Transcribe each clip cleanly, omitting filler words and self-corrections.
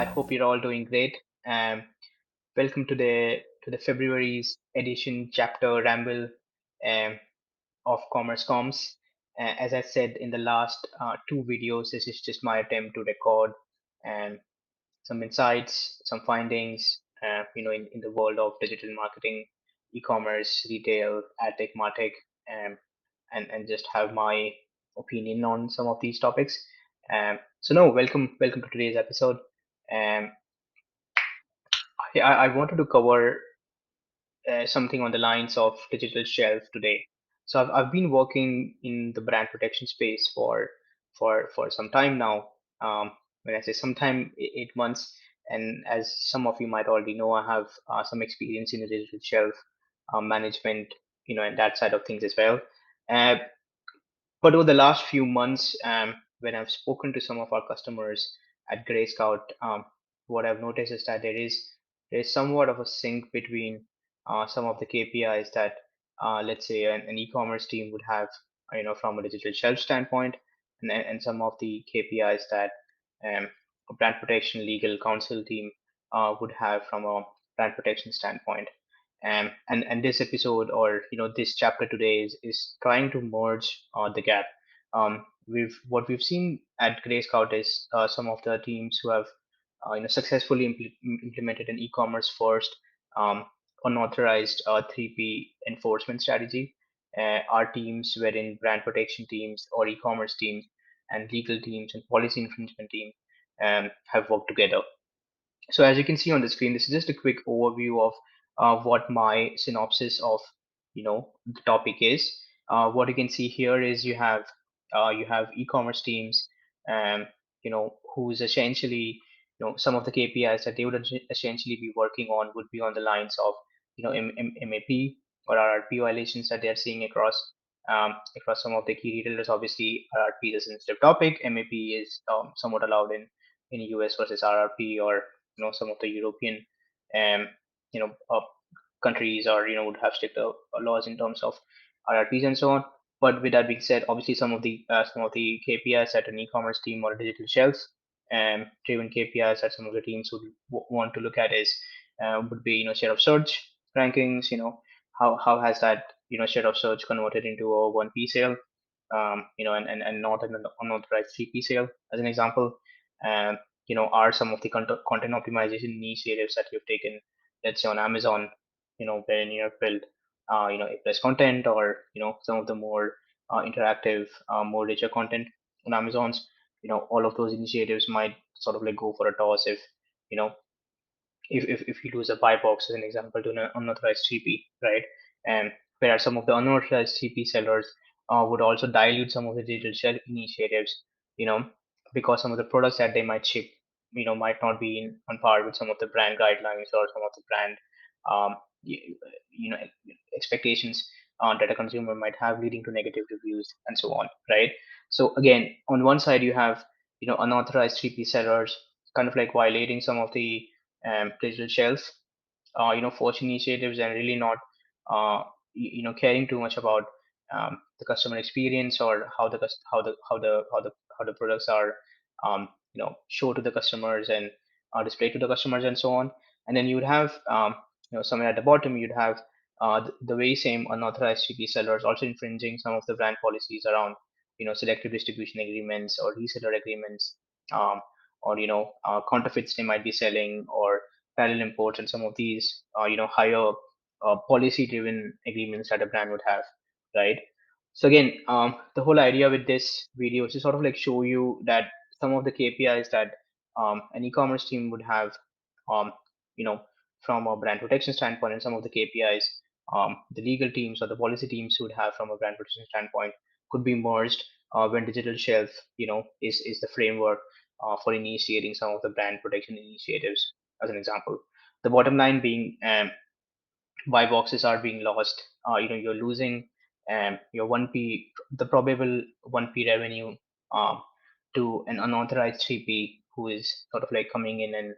I hope you're all doing great. Um, Welcome to the February's edition chapter ramble um, of Commerce Comms. As I said in the last two videos, this is just my attempt to record um, some insights, some findings, in the world of digital marketing, e-commerce, retail, ad tech, martech, um, and just have my opinion on some of these topics. So no, welcome to today's episode. Um, I wanted to cover something on the lines of digital shelf today. So I've been working in the brand protection space for some time now. When I say some time, 8 months, and as some of you might already know, I have some experience in the digital shelf management, and that side of things as well. Uh, but over the last few months, when I've spoken to some of our customers at Grey Scout, what I've noticed is that there is somewhat of a sync between some of the KPIs that, let's say, an e-commerce team would have, from a digital shelf standpoint, and some of the KPIs that a brand protection legal counsel team would have from a brand protection standpoint. And this episode, or this chapter today, is trying to merge the gap. We've seen at Grey Scout is some of the teams who have successfully implemented an e-commerce first unauthorized 3P enforcement strategy. Our teams, wherein brand protection teams or e-commerce teams and legal teams and policy infringement teams have worked together. So as you can see on the screen, this is just a quick overview of what my synopsis of the topic is. What you can see here is you have e-commerce teams, who's essentially some of the KPIs that they would essentially be working on would be on the lines of MAP or RRP violations that they're seeing across some of the key retailers. Obviously, RRP is a sensitive topic. MAP is somewhat allowed in US versus RRP, or some of the European um, you know uh, countries, or would have stricter laws in terms of RRPs and so on. But with that being said, obviously some of the KPIs that an e-commerce team or a digital shelf driven KPIs that some of the teams would want to look at is would be share of search rankings. How has that share of search converted into a 1P sale, and not an unauthorized 3P sale as an example. Um, are some of the content optimization initiatives that you've taken, let's say on Amazon, wherein you have built, A plus content, or some of the more interactive, more richer content on Amazon's. All of those initiatives might sort of like go for a toss you know if you lose a buy box as an example to an unauthorized 3P, right? And whereas some of the unauthorized 3P sellers would also dilute some of the digital shell initiatives, you know, because some of the products that they might ship, might not be on par with some of the brand guidelines or some of the brand, um, you, you know, expectations that a consumer might have, leading to negative reviews and so on, right? So again, on one side you have unauthorized 3P sellers kind of like violating some of the digital shelf, force initiatives, and really not, caring too much about the customer experience, or how the products are, show to the customers and displayed to the customers and so on. And then you would have, somewhere at the bottom, you'd have the very same unauthorized CP sellers also infringing some of the brand policies around, selective distribution agreements or reseller agreements, um, or counterfeits they might be selling, or parallel imports, and some of these higher policy driven agreements that a brand would have, right? So again, the whole idea with this video is to sort of like show you that some of the KPIs that an e-commerce team would have, um, you know from a brand protection standpoint, and some of the KPIs the legal teams or the policy teams would have from a brand protection standpoint, could be merged when digital shelf is the framework for initiating some of the brand protection initiatives, as an example. The bottom line being, buy boxes are being lost. You're losing your 1P, the probable 1P revenue, um, to an unauthorized 3P who is sort of like coming in and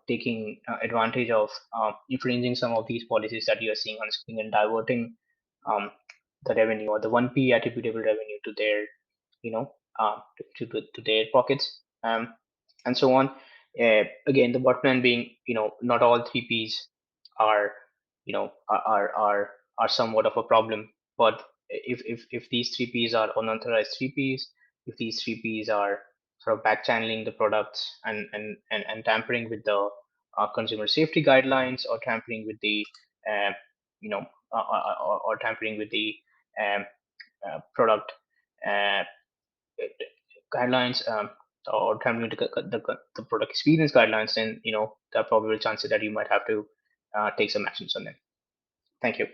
taking advantage of infringing some of these policies that you're seeing on screen, and diverting um, the revenue or the 1P attributable revenue to their, to their pockets, and so on. Again, the bottom line being, not all 3Ps are, are somewhat of a problem. But if these 3Ps are unauthorized 3Ps, if these 3Ps are sort of back channeling the products and tampering with the consumer safety guidelines, or tampering with the uh, you know or tampering with the um, product uh, guidelines, or tampering with the product experience guidelines, then there are probable chances that you might have to take some actions on them. Thank you.